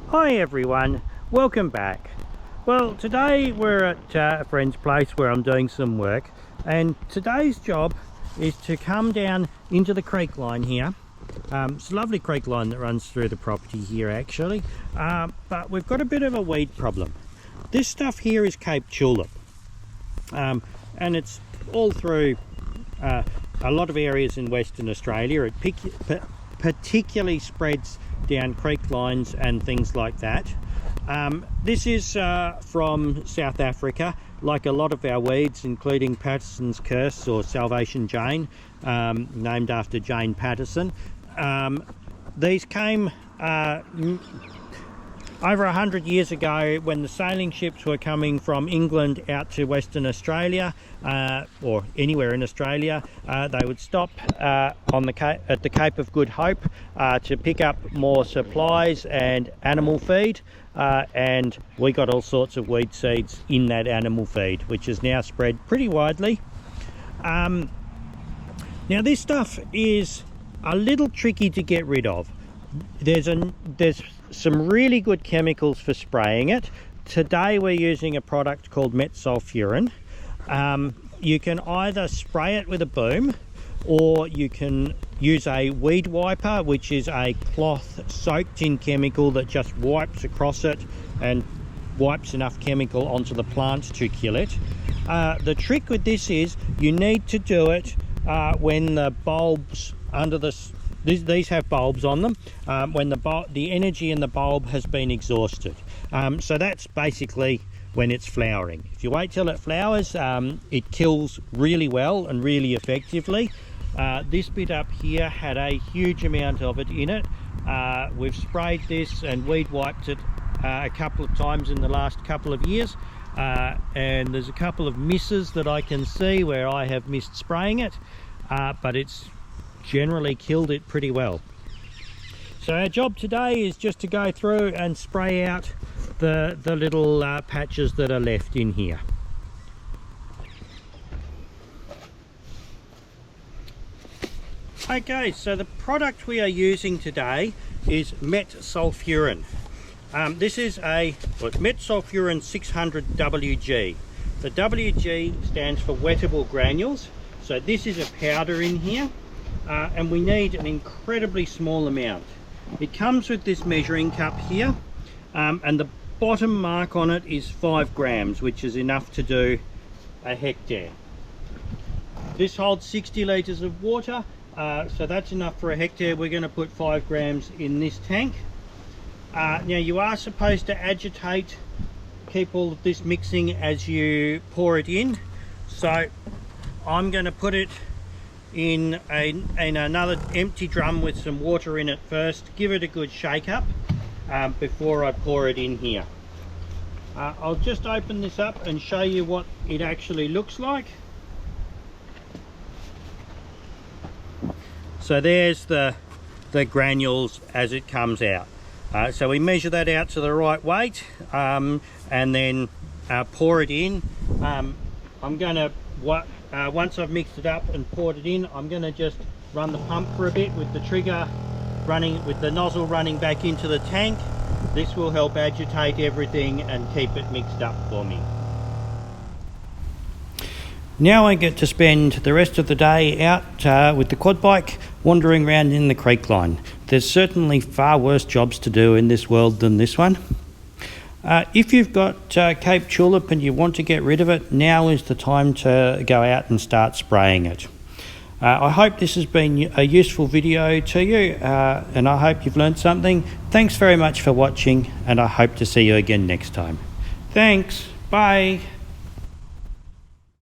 Hi everyone, welcome back. Well, today we're at a friend's place where I'm doing some work, and today's job is to come down into the creek line here. It's a lovely creek line that runs through the property here actually, but we've got a bit of a weed problem. This stuff here is Cape tulip, and it's all through a lot of areas in Western Australia. It particularly spreads down creek lines and things like that. This is from South Africa, like a lot of our weeds, including Patterson's Curse or Salvation Jane, named after Jane Patterson. These came over 100 years ago when the sailing ships were coming from England out to Western Australia, or anywhere in Australia. They would stop at the Cape of Good Hope to pick up more supplies and animal feed, and we got all sorts of weed seeds in that animal feed, which is now spread pretty widely. Now this stuff is a little tricky to get rid of. There's some really good chemicals for spraying it. Today we're using a product called metsulfuron. You can either spray it with a boom, or you can use a weed wiper, which is a cloth soaked in chemical that just wipes across it and wipes enough chemical onto the plant to kill it. The trick with this is you need to do it when the bulbs under these have bulbs on them, when the energy in the bulb has been exhausted. So that's basically when it's flowering. If you wait till it flowers, it kills really well and really effectively. This bit up here had a huge amount of it in it. We've sprayed this and weed wiped it a couple of times in the last couple of years, and there's a couple of misses that I can see where I have missed spraying it, but it's generally killed it pretty well. So our job today is just to go through and spray out the little patches that are left in here. Okay, so the product we are using today is metsulfuron. This is metsulfuron 600 WG. The WG stands for wettable granules. So this is a powder in here. And we need an incredibly small amount. It comes with this measuring cup here, and the bottom mark on it is 5 grams, which is enough to do a hectare. This holds 60 litres of water, so that's enough for a hectare. We're going to put 5 grams in this tank. Now you are supposed to agitate, keep all of this mixing as you pour it in. So I'm going to put it in another empty drum with some water in it first, give it a good shake up before I pour it in here. I'll just open this up and show you what it actually looks like. So there's the granules as it comes out. So we measure that out to the right weight, and then pour it in. I'm going to once I've mixed it up and poured it in, I'm going to just run the pump for a bit with the trigger running, with the nozzle running back into the tank. This will help agitate everything and keep it mixed up for me. Now I get to spend the rest of the day out with the quad bike wandering around in the creek line. There's certainly far worse jobs to do in this world than this one. If you've got Cape tulip and you want to get rid of it, now is the time to go out and start spraying it. I hope this has been a useful video to you, and I hope you've learned something. Thanks very much for watching, and I hope to see you again next time. Thanks, bye.